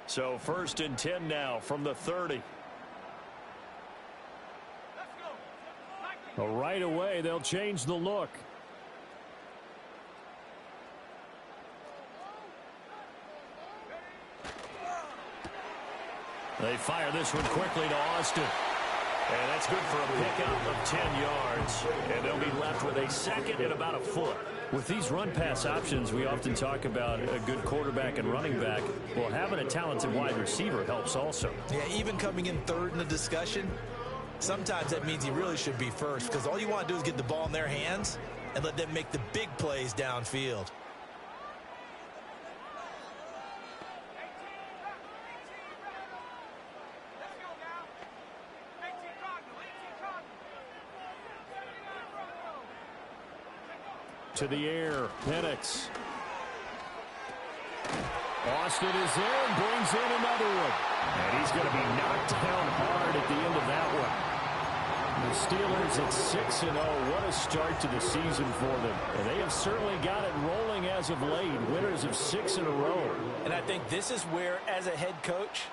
So 1st and 10 now from the 30. Well, right away, they'll change the look. They fire this one quickly to Austin. And that's good for a pickup of 10 yards. And they'll be left with a 2nd and about a foot. With these run-pass options, we often talk about a good quarterback and running back. Well, having a talented wide receiver helps also. Yeah, even coming in 3rd in the discussion, sometimes that means he really should be first, because all you want to do is get the ball in their hands and let them make the big plays downfield. To the air, Penix. Austin is there and brings in another one. And he's going to be knocked down hard at the end of that one. The Steelers at 6-0. What a start to the season for them. And they have certainly got it rolling as of late. Winners of 6 in a row. And I think this is where, as a head coach,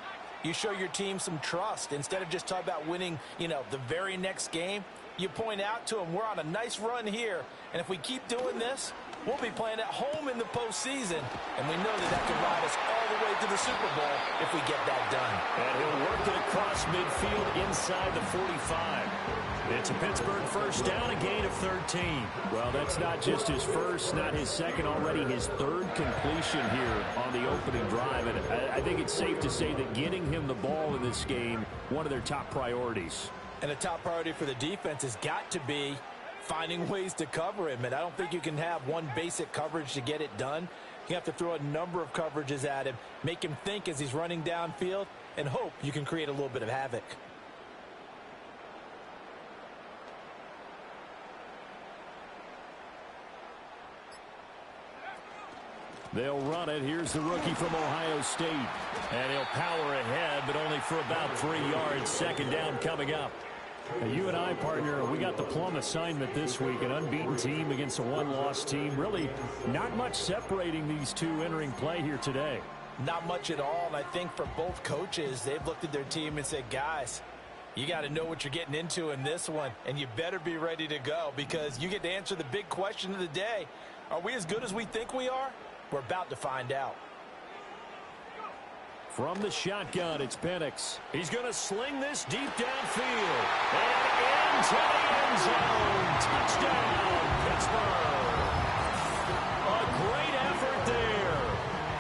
you show your team some trust. Instead of just talking about winning, the very next game, you point out to them, we're on a nice run here. And if we keep doing this, we'll be playing at home in the postseason. And we know that could ride us all the way to the Super Bowl if we get that done. And he'll work it across midfield inside the 45. It's a Pittsburgh 1st down, a gain of 13. Well, that's not just his first, not his second, already his 3rd completion here on the opening drive. And I think it's safe to say that getting him the ball in this game, one of their top priorities. And a top priority for the defense has got to be finding ways to cover him. And I don't think you can have one basic coverage to get it done. You have to throw a number of coverages at him, make him think as he's running downfield, and hope you can create a little bit of havoc. They'll run it. Here's the rookie from Ohio State. And he'll power ahead, but only for about 3 yards. 2nd down coming up. Now, you and I, partner, we got the plum assignment this week. An unbeaten team against a one-loss team. Really not much separating these two entering play here today. Not much at all. And I think for both coaches, they've looked at their team and said, guys, you got to know what you're getting into in this one. And you better be ready to go, because you get to answer the big question of the day. Are we as good as we think we are? We're about to find out. From the shotgun, it's Penix. He's going to sling this deep downfield. And into the end zone. Touchdown, Pittsburgh. A great effort there.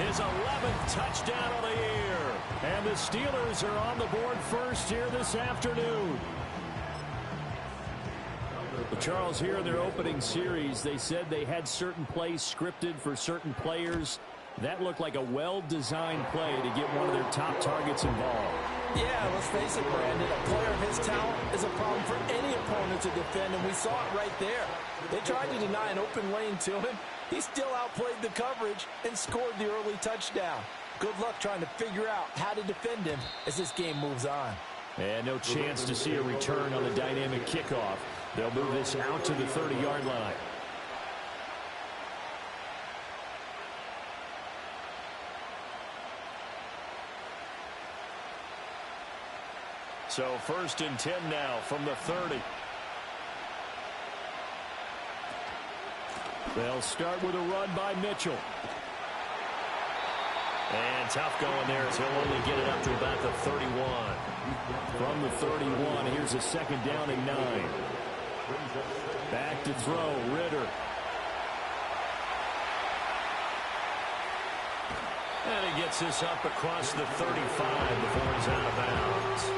His 11th touchdown of the year. And the Steelers are on the board first here this afternoon. Well, Charles, here in their opening series, they said they had certain plays scripted for certain players. That looked like a well-designed play to get one of their top targets involved. Yeah, let's face it, Brandon. A player of his talent is a problem for any opponent to defend, and we saw it right there. They tried to deny an open lane to him. He still outplayed the coverage and scored the early touchdown. Good luck trying to figure out how to defend him as this game moves on. And no chance to see a return on the dynamic kickoff. They'll move this out to the 30-yard line. So 1st and 10 now from the 30. They'll start with a run by Mitchell. And tough going there as he'll only get it up to about the 31. From the 31, here's a 2nd down and 9. Back to throw, Ritter. And he gets this up across the 35 before he's out of bounds.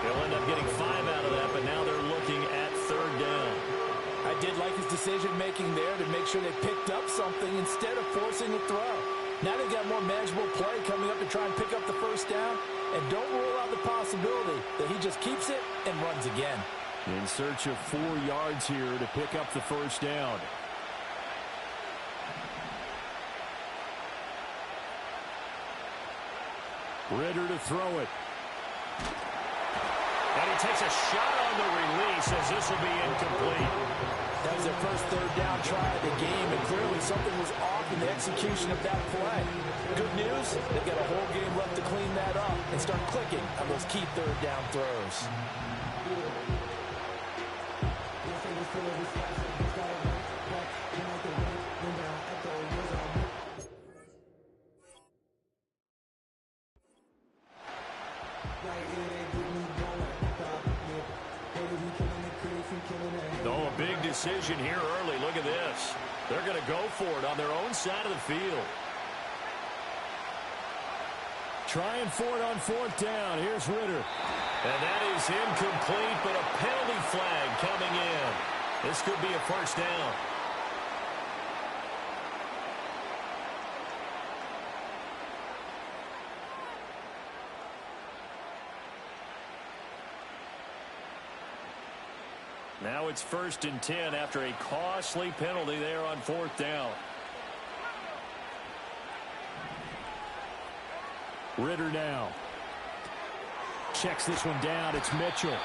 They'll end up getting 5 out of that, but now they're looking at 3rd down. I did like his decision-making there to make sure they picked up something instead of forcing a throw. Now they've got more manageable play coming up to try and pick up the 1st down. And don't rule out the possibility that he just keeps it and runs again. In search of 4 yards here to pick up the 1st down. Ritter to throw it. And he takes a shot on the release as this will be incomplete. That was their first third down try of the game, and clearly something was off in the execution of that play. Good news, they've got a whole game left to clean that up and start clicking on those key third down throws. Oh, a big decision here early. Look at this. They're going to go for it on their own side of the field. Trying for it on fourth down. Here's Ritter. And that is incomplete, but a penalty flag coming in. This could be a first down. Now it's 1st and 10 after a costly penalty there on fourth down. Ritter now. Checks this one down. It's Mitchell.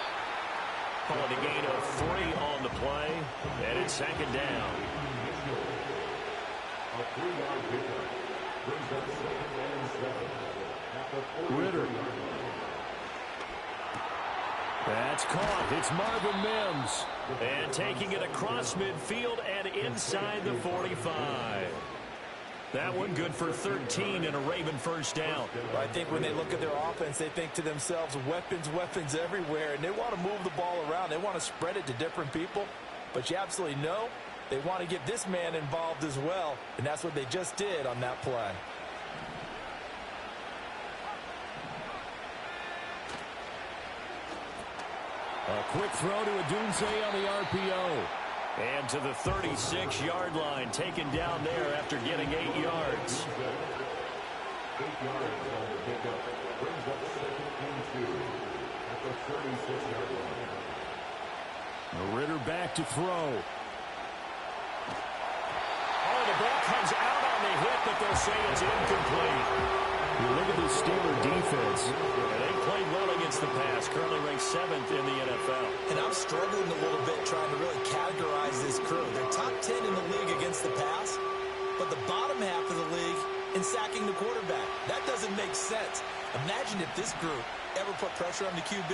Calling a gain of 3 on the play, and it's 2nd down. Ritter. That's caught. It's Marvin Mims. And taking it across midfield and inside the 45. That one good for 13 and a Raven first down. I think when they look at their offense, they think to themselves, weapons, weapons everywhere, and they want to move the ball around. They want to spread it to different people, but you absolutely know they want to get this man involved as well, and that's what they just did on that play. A quick throw to Odunze on the RPO. And to the 36-yard line, taken down there after getting 8 yards. 8 yards on the pickup. Brings up 2nd and 2 at the 36-yard line. Ritter back to throw. Oh, the ball comes out on the hit, but they'll say it's incomplete. You look at this Steeler defense. Yeah, they played well against the pass, currently ranked 7th in the NFL. And I'm struggling a little bit trying to really categorize this crew. They're top 10 in the league against the pass, but the bottom half of the league in sacking the quarterback. That doesn't make sense. Imagine if this group ever put pressure on the QB,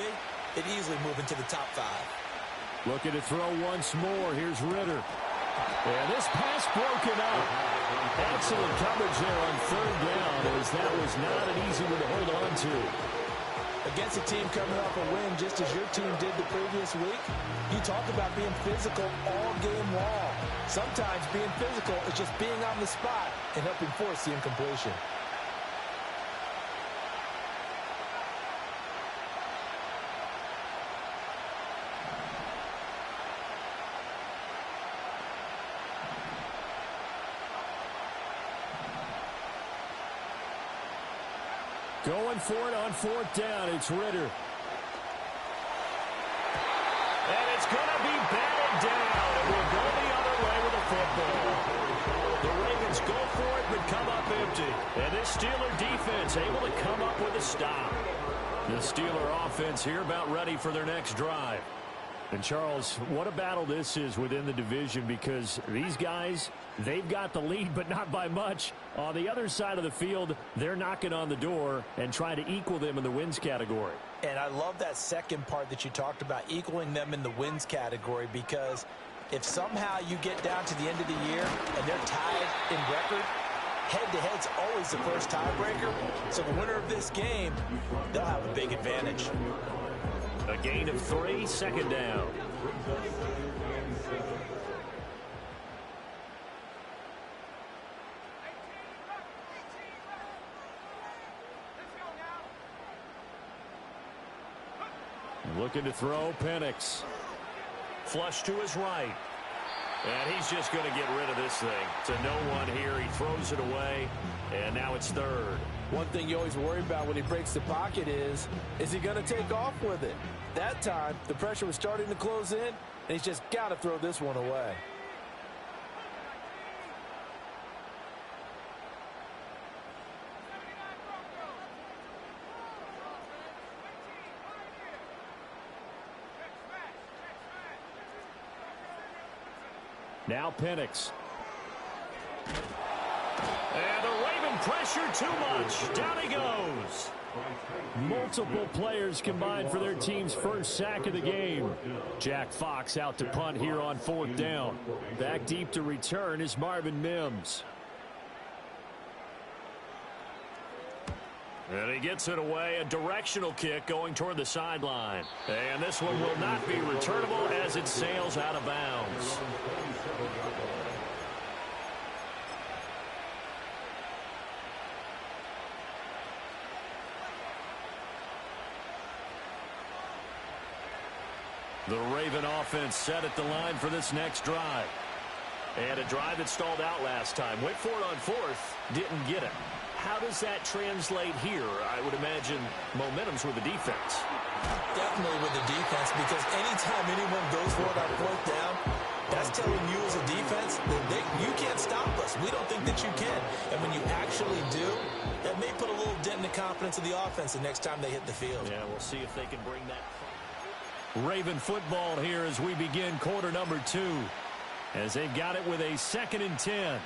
it'd easily move into the top 5. Looking to throw once more. Here's Ritter. And this pass broken up. Excellent coverage there on 3rd down, as that was not an easy one to hold on to. Against a team coming off a win just as your team did the previous week, you talk about being physical all game long. Sometimes being physical is just being on the spot and helping force the incompletion. Going for it on 4th down. It's Ritter. And it's going to be batted down. It will go the other way with the football. The Ravens go for it, but come up empty. And this Steeler defense able to come up with a stop. The Steeler offense here about ready for their next drive. And, Charles, what a battle this is within the division, because these guys, they've got the lead, but not by much. On the other side of the field, they're knocking on the door and trying to equal them in the wins category. And I love that second part that you talked about, equaling them in the wins category, because if somehow you get down to the end of the year and they're tied in record, head-to-head's always the first tiebreaker. So the winner of this game, they'll have a big advantage. A gain of 3, 2nd down. Looking to throw, Penix. Flush to his right. And he's just going to get rid of this thing. To no one here. He throws it away. And now it's 3rd. One thing you always worry about when he breaks the pocket is he going to take off with it? That time, the pressure was starting to close in, and he's just got to throw this one away. Now Penix. And the Raven pressure too much. Down he goes. Multiple players combined for their team's first sack of the game. Jack Fox out to punt here on 4th down. Back deep to return is Marvin Mims. And he gets it away, a directional kick going toward the sideline. And this one will not be returnable as it sails out of bounds. The Raven offense set at the line for this next drive. And a drive that stalled out last time. Went for it on 4th, didn't get it. How does that translate here? I would imagine momentum's with the defense. Definitely with the defense, because anytime anyone goes for it on 4th down, that's telling you as a defense that you can't stop us. We don't think that you can. And when you actually do, that may put a little dent in the confidence of the offense the next time they hit the field. Yeah, we'll see if they can bring that. Raven football here as we begin quarter number 2. As they've got it with a 2nd and 10.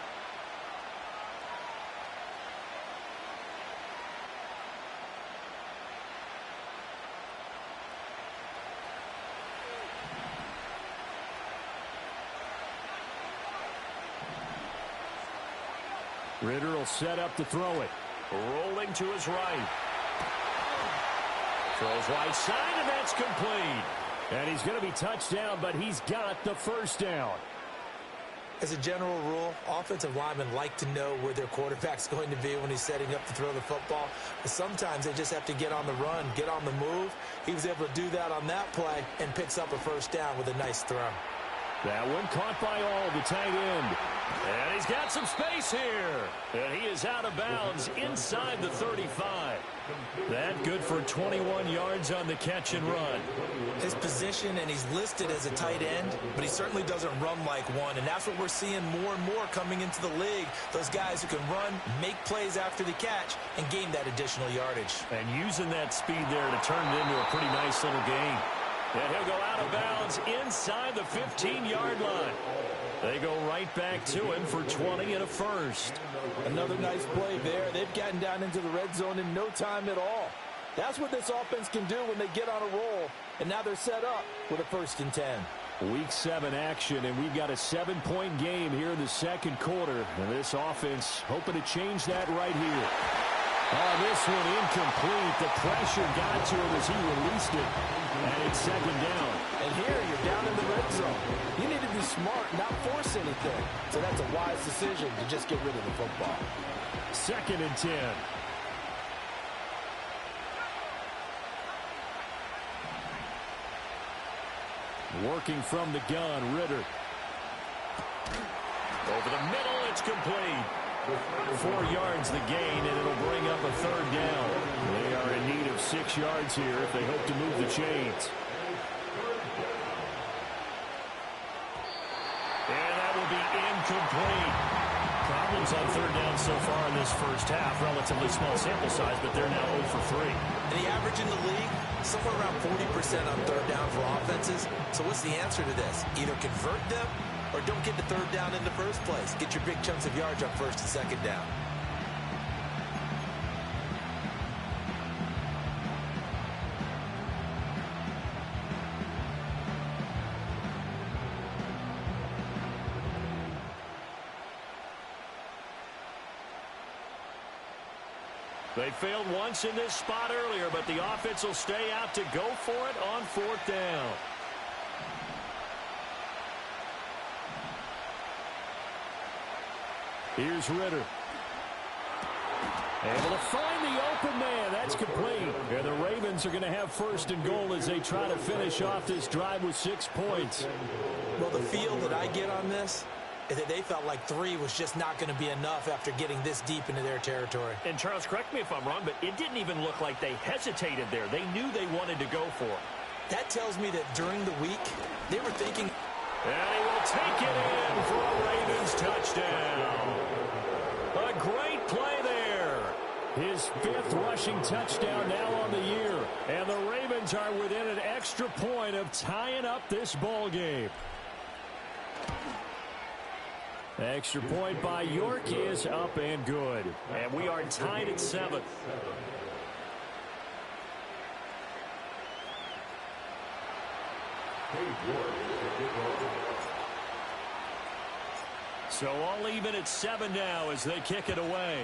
Ritter will set up to throw it. Rolling to his right. Throws right side, and that's complete. And he's going to be touched down, but he's got the first down. As a general rule, offensive linemen like to know where their quarterback's going to be when he's setting up to throw the football. But sometimes they just have to get on the run, get on the move. He was able to do that on that play and picks up a first down with a nice throw. That one caught by all, the tight end. And he's got some space here. And he is out of bounds inside the 35. That good for 21 yards on the catch and run. His position, and he's listed as a tight end, but he certainly doesn't run like one. And that's what we're seeing more and more coming into the league. Those guys who can run, make plays after the catch, and gain that additional yardage. And using that speed there to turn it into a pretty nice little gain. And he'll go out of bounds inside the 15-yard line. They go right back to him for 20 and a first. Another nice play there. They've gotten down into the red zone in no time at all. That's what this offense can do when they get on a roll. And now they're set up with a 1st and 10. Week 7 action, and we've got a 7-point game here in the second quarter. And this offense hoping to change that right here. Oh, this one incomplete. The pressure got to him as he released it. And it's 2nd down. And here you're down in the red zone. You need to be smart, not force anything. So that's a wise decision to just get rid of the football. 2nd and 10. Working from the gun, Ritter. Over the middle, it's complete. 4 yards the gain, and it'll bring up a 3rd down. They are in need of 6 yards here if they hope to move the chains. And that will be incomplete. Problems on 3rd down so far in this first half. Relatively small sample size, but they're now 0 for 3. And the average in the league, somewhere around 40% on 3rd down for offenses. So what's the answer to this? Either convert them or don't get the 3rd down in the first place. Get your big chunks of yards on 1st and 2nd down. They failed once in this spot earlier, but the offense will stay out to go for it on 4th down. Here's Ritter. Able to find the open man. That's complete. And the Ravens are going to have 1st and goal as they try to finish off this drive with 6 points. Well, the feel that I get on this is that they felt like 3 was just not going to be enough after getting this deep into their territory. And Charles, correct me if I'm wrong, but it didn't even look like they hesitated there. They knew they wanted to go for it. That tells me that during the week, they were thinking. And he will take it in for a Ravens touchdown. A great play there. His 5th rushing touchdown now on the year. And the Ravens are within an extra point of tying up this ball game. Extra point by York is up and good. And we are tied at 7. So all even at 7 now as they kick it away.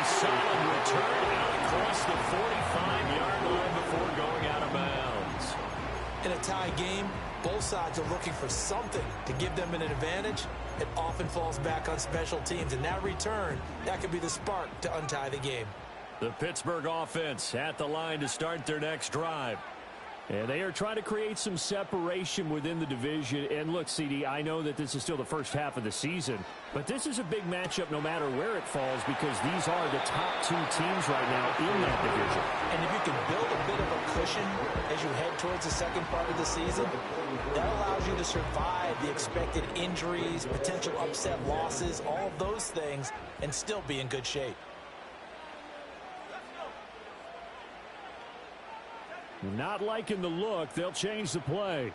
Solid return out across the 45-yard line before going out of bounds. In a tie game, both sides are looking for something to give them an advantage. It often falls back on special teams, and that return, that could be the spark to untie the game. The Pittsburgh offense at the line to start their next drive. And they are trying to create some separation within the division. And look, CD, I know that this is still the first half of the season, but this is a big matchup no matter where it falls because these are the top 2 teams right now in that division. And if you can build a bit of a cushion as you head towards the second part of the season, that allows you to survive the expected injuries, potential upset losses, all of those things, and still be in good shape. Not liking the look. They'll change the play.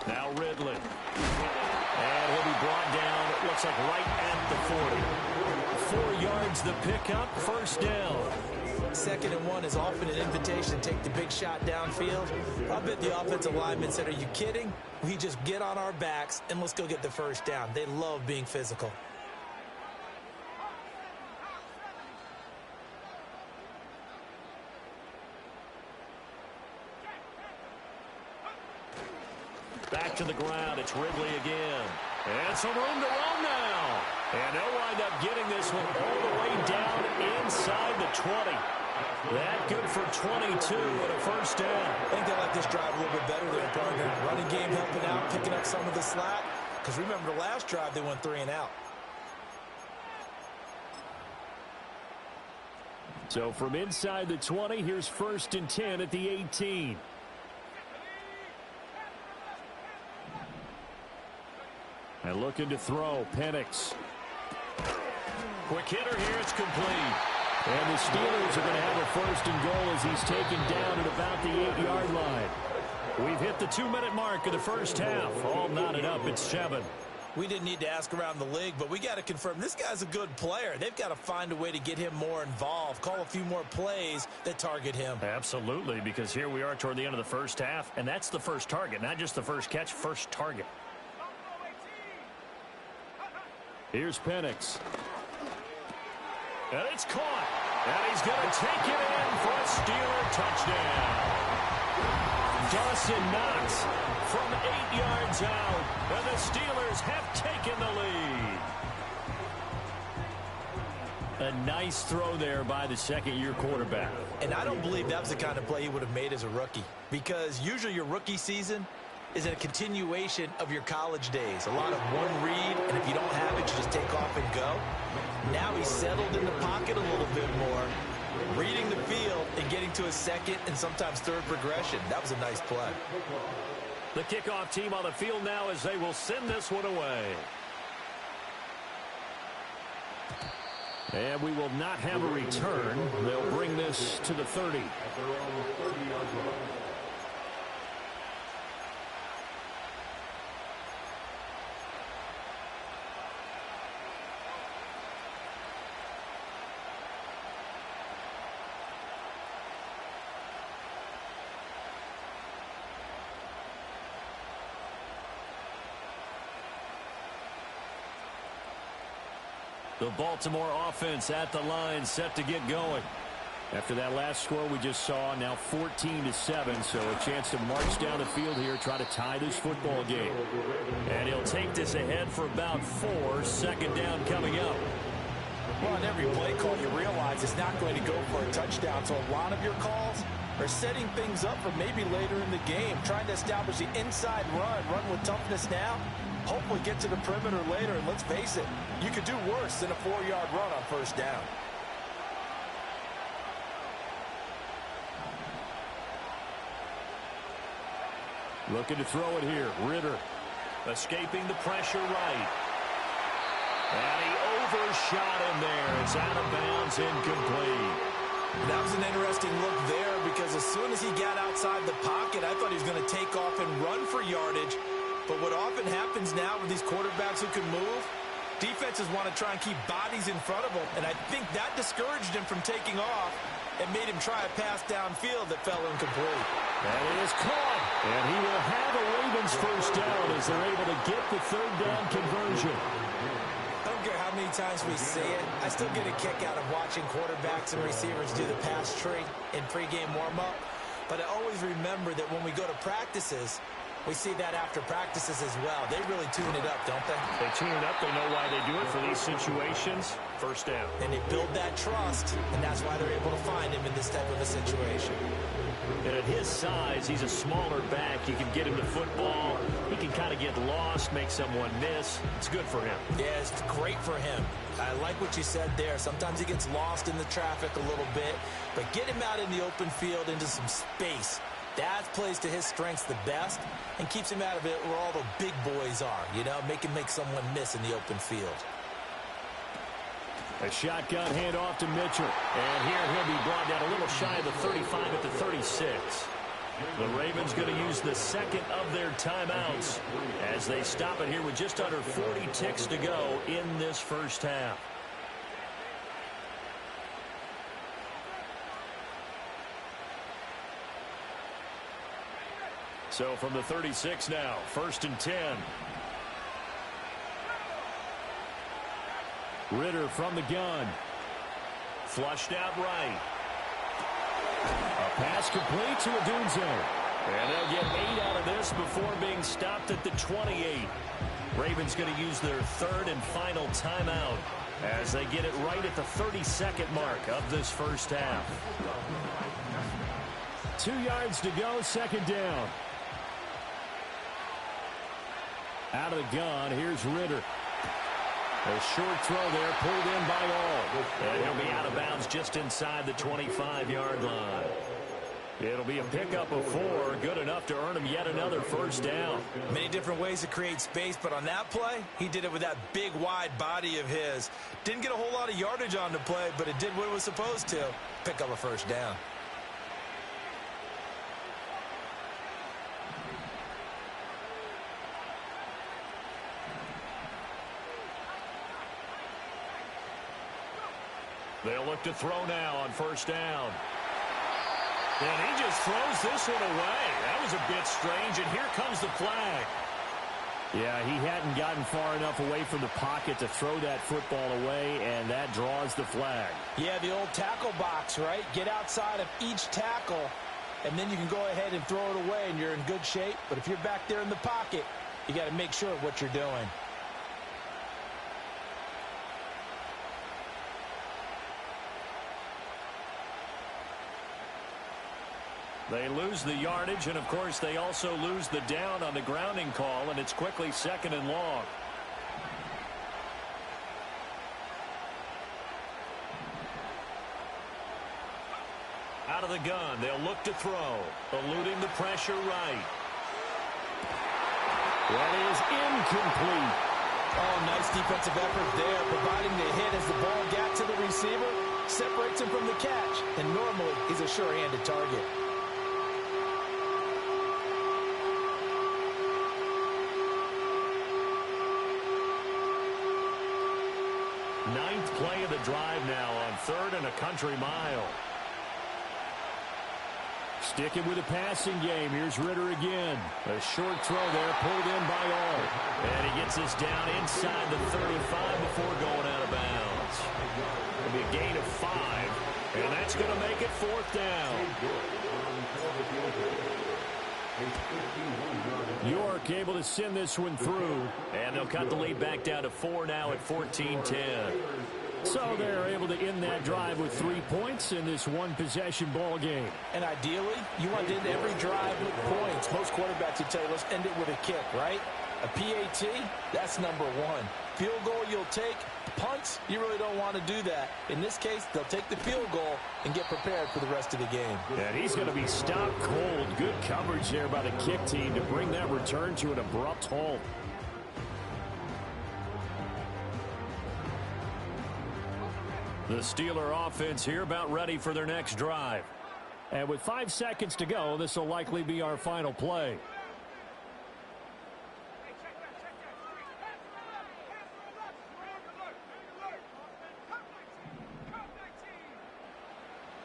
Now Ridley. And he'll be brought down, it looks like right at the 40. 4 yards the pickup, first down. 2nd and 1 is often an invitation to take the big shot downfield. I bet the offensive lineman said, are you kidding? We just get on our backs and let's go get the first down. They love being physical. Back to the ground. It's Ridley again. And some room to run now. And they'll wind up getting this one all the way down inside the 20. That good for 22 and a first down. I think they like this drive a little bit better than their partner. Running game helping out, picking up some of the slack. Because remember the last drive, they went 3 and out. So from inside the 20, here's 1st and 10 at the 18. And looking to throw, Penix. Quick hitter here, it's complete. And the Steelers are going to have a 1st and goal as he's taken down at about the 8-yard line. We've hit the 2-minute mark of the first half. All knotted up at 7. We didn't need to ask around the league, but we got to confirm this guy's a good player. They've got to find a way to get him more involved, call a few more plays that target him. Absolutely, because here we are toward the end of the first half, and that's the first target, not just the first catch, first target. Here's Penix. And it's caught. And he's going to take it in for a Steeler touchdown. Dawson Knox from 8 yards out. And the Steelers have taken the lead. A nice throw there by the 2nd-year quarterback. And I don't believe that was the kind of play he would have made as a rookie. Because usually your rookie season is a continuation of your college days. A lot of one read, and if you don't have it, you just take off and go. Now he's settled in the pocket a little bit more, reading the field and getting to a 2nd and sometimes 3rd progression. That was a nice play. The kickoff team on the field now as they will send this one away. And we will not have a return. They'll bring this to the 30. The Baltimore offense at the line set to get going. After that last score we just saw, now 14-7, so a chance to march down the field here, try to tie this football game. And he'll take this ahead for about 4, 2nd down coming up. Well, on every play call, you realize it's not going to go for a touchdown, so a lot of your calls are setting things up for maybe later in the game, trying to establish the inside run with toughness now. Hopefully get to the perimeter later, and let's face it, you could do worse than a 4-yard run on 1st down. Looking to throw it here. Ritter escaping the pressure right. And he overshot him there. It's out of bounds, incomplete. That was an interesting look there because as soon as he got outside the pocket, I thought he was going to take off and run for yardage. But what often happens now with these quarterbacks who can move, defenses want to try and keep bodies in front of them. And I think that discouraged him from taking off and made him try a pass downfield that fell incomplete. And it is caught. And he will have a Ravens first down as they're able to get the third down conversion. I don't care how many times we see it. I still get a kick out of watching quarterbacks and receivers do the pass tree in pregame warm-up. But I always remember that when we go to practices, we see that after practices as well. They really tune it up, don't they? They tune it up. They know why they do it for these situations. First down. And they build that trust, and that's why they're able to find him in this type of a situation. And at his size, he's a smaller back. You can get him the football. He can kind of get lost, make someone miss. It's good for him. Yeah, it's great for him. I like what you said there. Sometimes he gets lost in the traffic a little bit, but get him out in the open field into some space. That plays to his strengths the best and keeps him out of it where all the big boys are, you know, make him make someone miss in the open field. A shotgun handoff to Mitchell. And here he'll be brought down a little shy of the 35 at the 36. The Ravens going to use the second of their timeouts as they stop it here with just under 40 ticks to go in this first half. So from the 36 now, 1st and 10. Ritter from the gun. Flushed out right. A pass complete to Odunze. And they'll get 8 out of this before being stopped at the 28. Ravens going to use their third and final timeout as they get it right at the 32nd mark of this first half. 2 yards to go, second down. Out of the gun, here's Ritter. A short throw there, pulled in by all. And he'll be out of bounds just inside the 25-yard line. It'll be a pickup of 4, good enough to earn him yet another first down. Many different ways to create space, but on that play, he did it with that big, wide body of his. Didn't get a whole lot of yardage on the play, but it did what it was supposed to. Pick up a first down. They'll look to throw now on first down. And he just throws this one away. That was a bit strange, and here comes the flag. Yeah, he hadn't gotten far enough away from the pocket to throw that football away, and that draws the flag. Yeah, the old tackle box, right? Get outside of each tackle, and then you can go ahead and throw it away, and you're in good shape. But if you're back there in the pocket, you got to make sure of what you're doing. They lose the yardage, and, of course, they also lose the down on the grounding call, and it's quickly 2nd and long. Out of the gun, they'll look to throw, eluding the pressure right. That is incomplete. Oh, nice defensive effort there, providing the hit as the ball got to the receiver, separates him from the catch, and normally he's a sure-handed target. Ninth play of the drive now on 3rd and a country mile. Sticking with the passing game. Here's Ritter again. A short throw there, pulled in by all. And he gets this down inside the 35 before going out of bounds. It'll be a gain of 5, and that's going to make it 4th down. York able to send this one through, and they'll cut the lead back down to 4 now at 14-10. So they're able to end that drive with 3 points in this one-possession ball game. And ideally, you want to end every drive with points. Most quarterbacks would tell you, let's end it with a kick, right? A PAT, that's number 1. Field goal you'll take. Punts, you really don't want to do that. In this case, they'll take the field goal and get prepared for the rest of the game. And he's going to be stopped cold. Good coverage there by the kick team to bring that return to an abrupt halt. The Steeler offense here about ready for their next drive. And with 5 seconds to go, this will likely be our final play.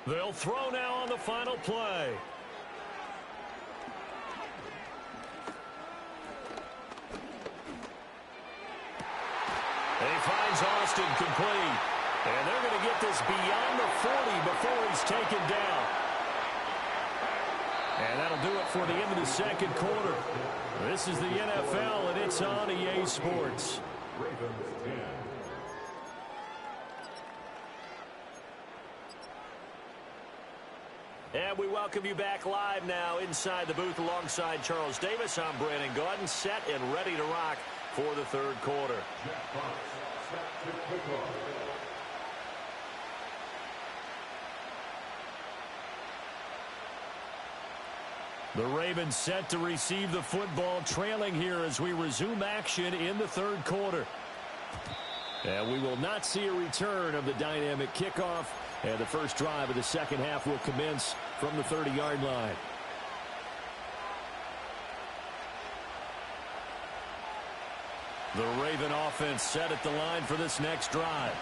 They'll throw now on the final play. He finds Austin complete. And they're going to get this beyond the 40 before he's taken down. And that'll do it for the end of the second quarter. This is the NFL, and it's on EA Sports. Ravens 10. And we welcome you back live now inside the booth alongside Charles Davis. I'm Brandon Gaudin, set and ready to rock for the third quarter. Jack Fox, set to kick off. The Ravens set to receive the football, trailing here as we resume action in the third quarter. And we will not see a return of the dynamic kickoff. And the first drive of the second half will commence from the 30-yard line. The Raven offense set at the line for this next drive.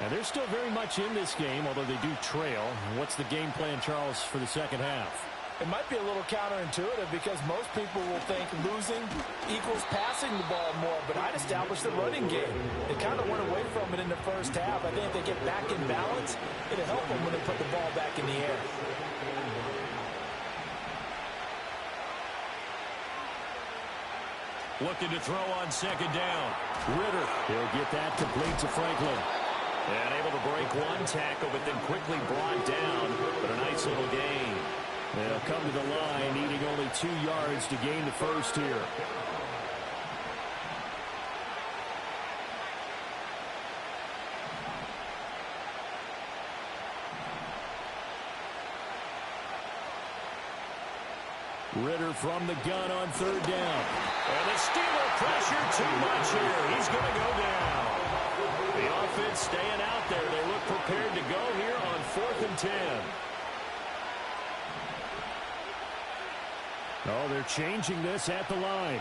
And they're still very much in this game, although they do trail. What's the game plan, Charles, for the second half? It might be a little counterintuitive because most people will think losing equals passing the ball more, but I'd establish the running game. They kind of went away from it in the first half. I think if they get back in balance, it'll help them when they put the ball back in the air. Looking to throw on second down. Ritter, he'll get that complete to Franklin. And able to break one tackle, but then quickly brought down. But a nice little gain. They'll come to the line, needing only 2 yards to gain the first here. Ritter from the gun on third down. And the Steeler pressure too much here. He's going to go down. The offense staying out there. They look prepared to go here on 4th and 10. Oh, they're changing this at the line.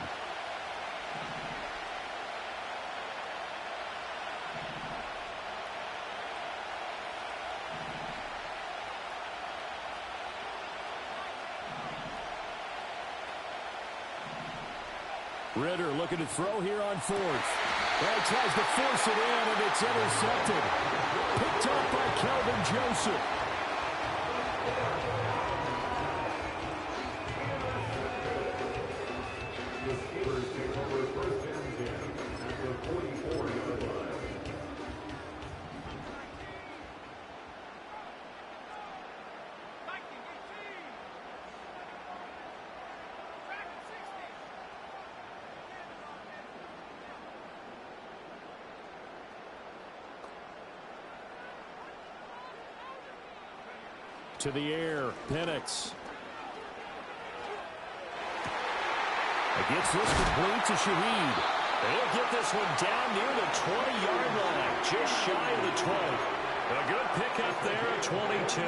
Ritter looking to throw here on 4th. Well, he tries to force it in, and it's intercepted. Picked up by Kelvin Joseph. To the air, Penix. Gets this complete to Shaheed. They'll get this one down near the 20-yard line, just shy of the 20. A good pickup there at 22.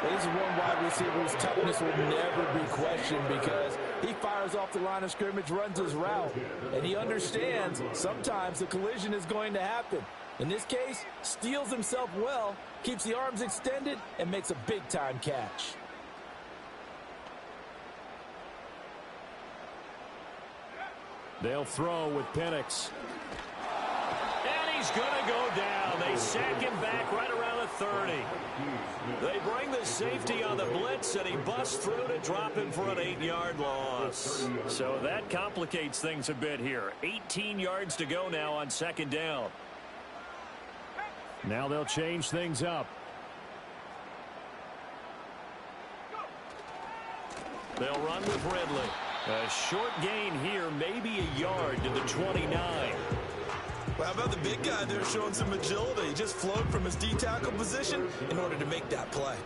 This is one wide receiver whose toughness will never be questioned because he fires off the line of scrimmage, runs his route, and he understands sometimes a collision is going to happen. In this case, steals himself well, keeps the arms extended, and makes a big-time catch. They'll throw with Penix. And he's going to go down. They sack him back right around the 30. They bring the safety on the blitz, and he busts through to drop him for an 8-yard loss. So that complicates things a bit here. 18 yards to go now on second down. Now they'll change things up. They'll run with Ridley. A short gain here, maybe a yard to the 29. Well, how about the big guy there showing some agility? He just flowed from his D-tackle position in order to make that play.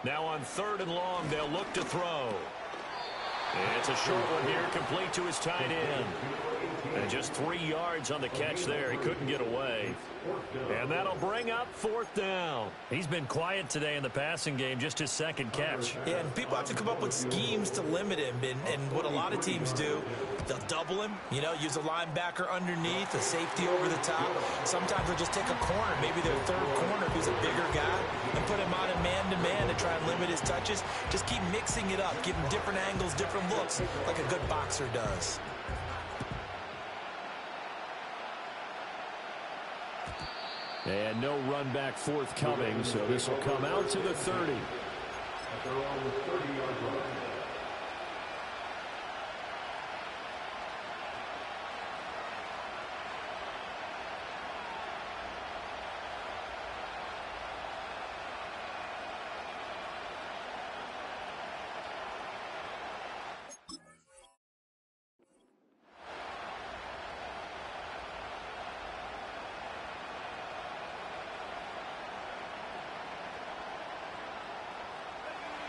Now on 3rd and long, they'll look to throw. It's a short one here, complete to his tight end. And just 3 yards on the catch there. He couldn't get away. And that'll bring up 4th down. He's been quiet today in the passing game, just his 2nd catch. Yeah, and people have to come up with schemes to limit him. And what a lot of teams do, they'll double him, use a linebacker underneath, a safety over the top. Sometimes they'll just take a corner, maybe their 3rd corner who's a bigger guy, and put him on a man-to-man to try and limit his touches. Just keep mixing it up, give him different angles, different looks, like a good boxer does. And no run back forthcoming, so this will come out to the 30. They're on the 30-yard line.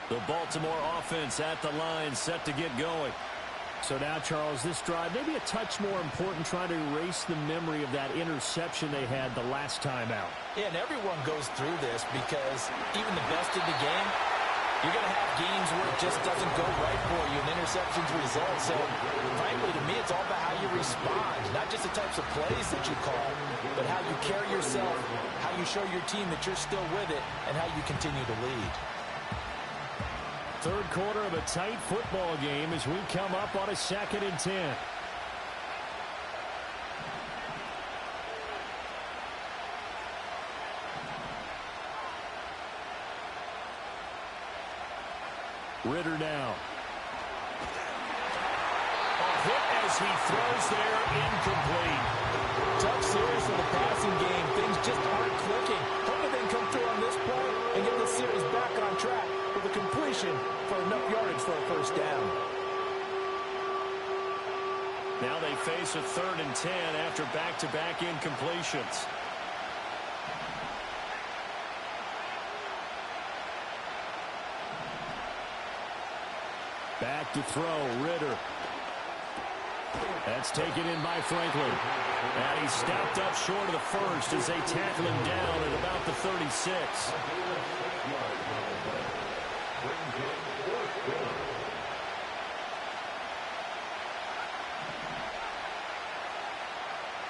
The Baltimore offense at the line, set to get going. So now, Charles, this drive, maybe a touch more important, trying to erase the memory of that interception they had the last time out. Yeah, and everyone goes through this because even the best in the game, you're going to have games where it just doesn't go right for you, and interceptions result. So, frankly, to me, it's all about how you respond, not just the types of plays that you call, but how you carry yourself, how you show your team that you're still with it, and how you continue to lead. 3rd quarter of a tight football game as we come up on a 2nd and 10. Ritter now. A hit as he throws there, incomplete. Tough series for the passing game. Things just aren't clicking. Hopefully they can come through on this play and get the series back on track with a completion for enough yardage for a 1st down. Now they face a 3rd and 10 after back-to-back incompletions. Back to throw, Ritter. That's taken in by Franklin. And he stopped up short of the first as they tackle him down at about the 36.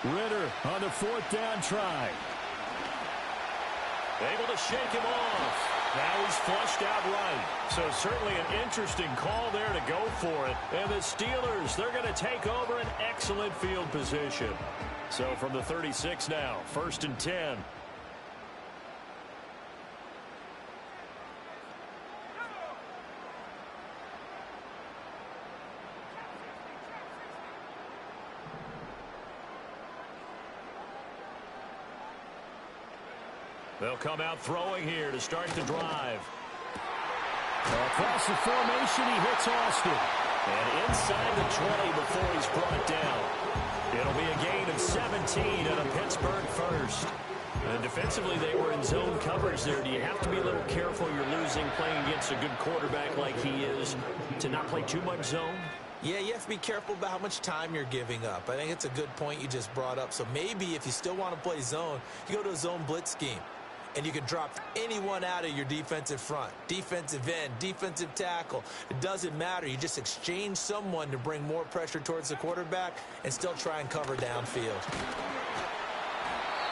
Ritter on the 4th down try. Able to shake him off. Now he's flushed out right. So certainly an interesting call there to go for it. And the Steelers, they're going to take over an excellent field position. So from the 36 now, 1st and 10. They'll come out throwing here to start the drive. Across the formation, he hits Austin. And inside the 20 before he's brought down. It'll be a gain of 17 and a Pittsburgh first. And defensively, they were in zone coverage there. Do you have to be a little careful? You're losing playing against a good quarterback like he is to not play too much zone? Yeah, you have to be careful about how much time you're giving up. I think it's a good point you just brought up. So maybe if you still want to play zone, you go to a zone blitz scheme. And you can drop anyone out of your defensive front, defensive end, defensive tackle. It doesn't matter. You just exchange someone to bring more pressure towards the quarterback and still try and cover downfield.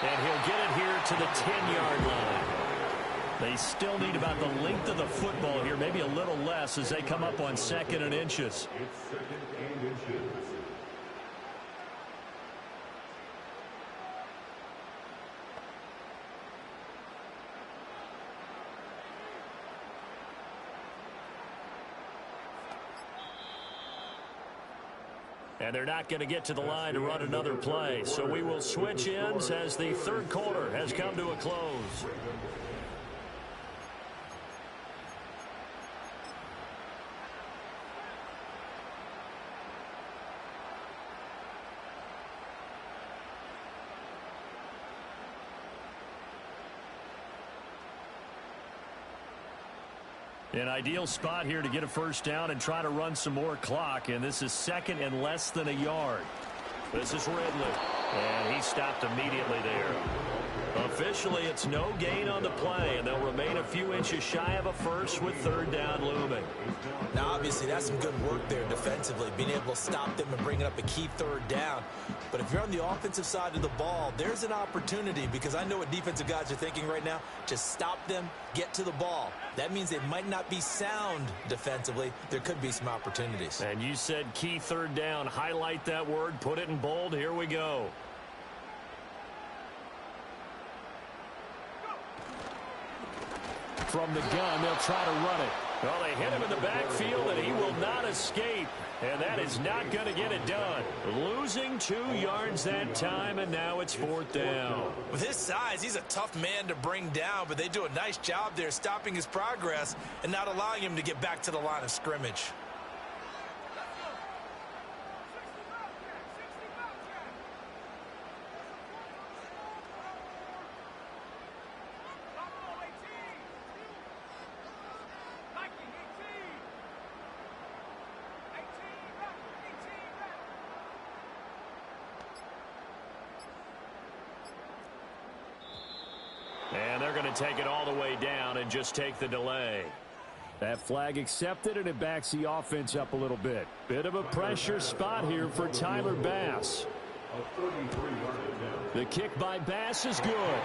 And he'll get it here to the 10-yard line. They still need about the length of the football here, maybe a little less as they come up on 2nd and inches. It's 2nd and inches. And they're not going to get to the line to run another play. So we will switch ends as the 3rd quarter has come to a close. An ideal spot here to get a first down and try to run some more clock, and this is second and less than a yard. This is Ridley, and he stopped immediately there. Officially, it's no gain on the play, and they'll remain a few inches shy of a first with third down looming. Now, obviously, that's some good work there defensively, being able to stop them and bringing up a key third down. But if you're on the offensive side of the ball, there's an opportunity, because I know what defensive guys are thinking right now. Just stop them, get to the ball. That means they might not be sound defensively. There could be some opportunities. And you said key third down. Highlight that word, put it in bold. Here we go. From the gun, they'll try to run it. Well, they hit him in the backfield, and he will not escape. And that is not going to get it done. Losing 2 yards that time, and now it's fourth down. With his size, he's a tough man to bring down, but they do a nice job there stopping his progress and not allowing him to get back to the line of scrimmage. And they're going to take it all the way down and just take the delay. That flag accepted, and it backs the offense up a little bit. Bit of a pressure spot here for Tyler Bass. The kick by Bass is good.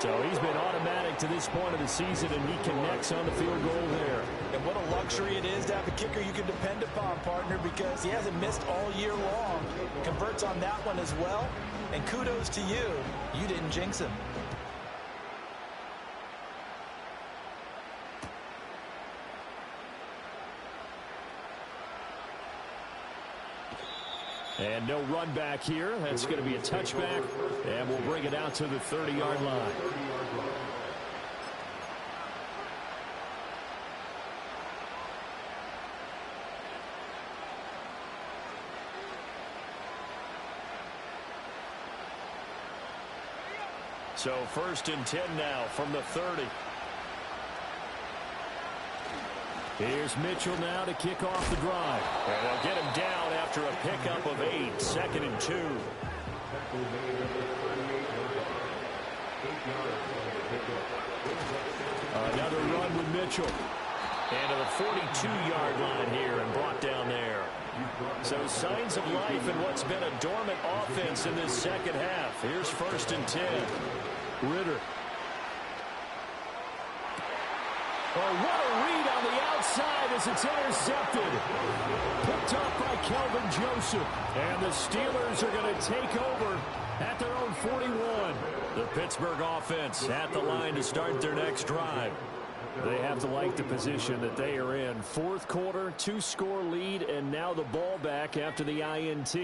So he's been automatic to this point of the season, and he connects on the field goal there. And what a luxury it is to have a kicker you can depend upon, partner, because he hasn't missed all year long. Converts on that one as well. And kudos to you. You didn't jinx him. And no run back here. That's going to be a touchback, and we'll bring it out to the 30-yard line. So 1st and 10 now from the 30. Here's Mitchell now to kick off the drive. And they'll get him down after a pickup of 8. 2nd and 2. Another run with Mitchell. And to the 42-yard line here and brought down there. So signs of life in what's been a dormant offense in this second half. Here's 1st and 10. Ritter. Oh, what a read on the outside as it's intercepted. Picked up by Kelvin Joseph. And the Steelers are going to take over at their own 41. The Pittsburgh offense at the line to start their next drive. They have to like the position that they are in. 4th quarter, 2-score lead, and now the ball back after the INT.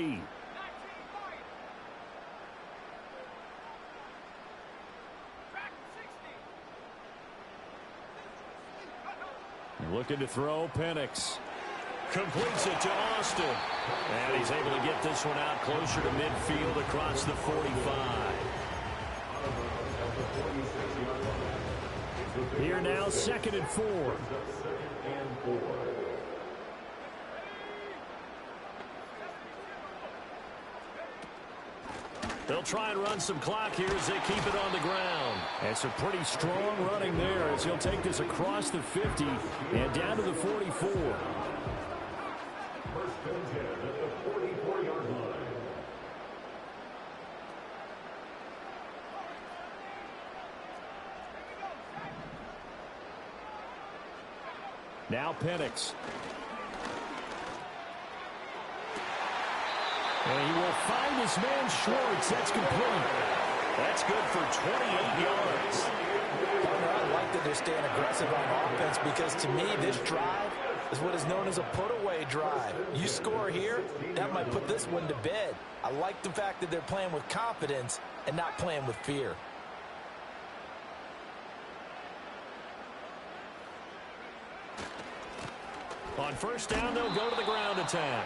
Looking to throw, Penix. Completes it to Austin. And he's able to get this one out closer to midfield across the 45. Here now, 2nd and 4. They'll try and run some clock here as they keep it on the ground. And some pretty strong running there as he'll take this across the 50 and down to the 44. Now Penix. And he will find his man Schwartz. That's complete. That's good for 28 yards. I like that they're staying aggressive on offense because, to me, this drive is what is known as a put-away drive. You score here, that might put this one to bed. I like the fact that they're playing with confidence and not playing with fear. On 1st down, they'll go to the ground attack.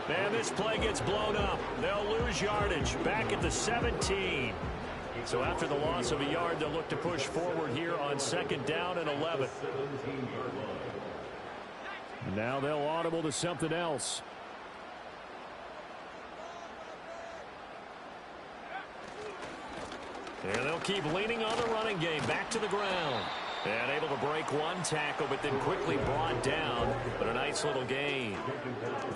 And this play gets blown up. They'll lose yardage back at the 17. So after the loss of a yard, they'll look to push forward here on 2nd down and 11. Now they'll audible to something else. And they'll keep leaning on the running game. Back to the ground. And able to break one tackle, but then quickly brought down. But a nice little gain.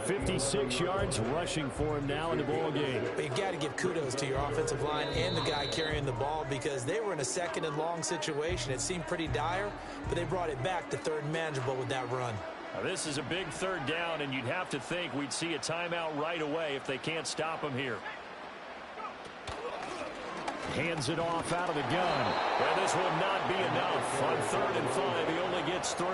56 yards rushing for him now in the ball game. But you've got to give kudos to your offensive line and the guy carrying the ball, because they were in a second and long situation. It seemed pretty dire, but they brought it back to third and manageable with that run. Now, this is a big third down, and you'd have to think we'd see a timeout right away if they can't stop him here. Hands it off out of the gun. Well, this will not be enough. On 3rd and 5, he only gets 3.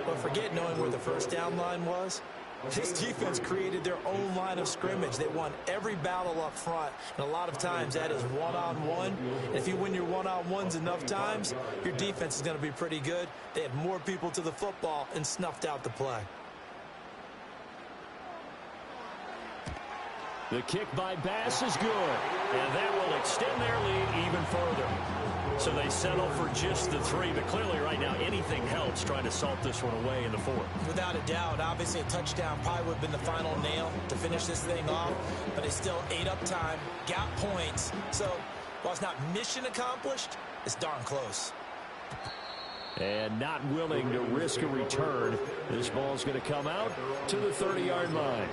But forget knowing where the first down line was. This defense created their own line of scrimmage. They won every battle up front, and a lot of times that is one-on-one. And if you win your one-on-ones enough times, your defense is going to be pretty good. They had more people to the football and snuffed out the play. The kick by Bass is good, and that will extend their lead even further. So they settle for just the 3, but clearly right now anything helps trying to salt this one away in the 4th. Without a doubt, obviously a touchdown probably would have been the final nail to finish this thing off, but it still ate up time, got points. So while it's not mission accomplished, it's darn close. And not willing to risk a return, this ball's going to come out to the 30-yard line.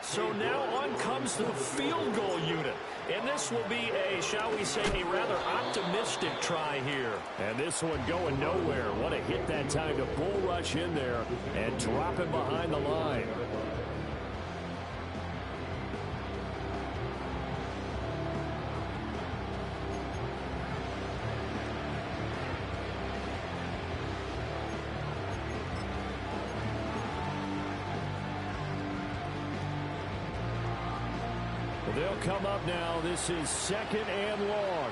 So now on comes the field goal unit. And this will be a, shall we say, a rather optimistic try here. And this one going nowhere. What a hit that time to bull rush in there and drop him behind the line. They'll come up now. This is 2nd and long.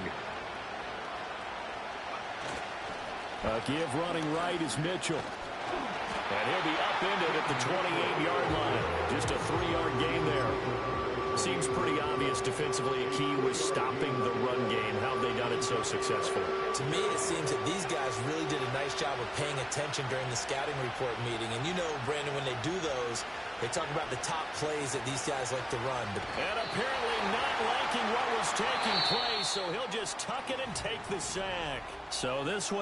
A give running right is Mitchell. And he'll be upended at the 28-yard line. Just a 3-yard gain there. Seems pretty obvious defensively. A key was stopping the run game. How have they done it so successfully? To me, it seems that these guys really did a nice job of paying attention during the scouting report meeting. And you know, Brandon, when they do those, they talk about the top plays that these guys like to run. And apparently not liking what was taking place, so he'll just tuck it and take the sack. So this one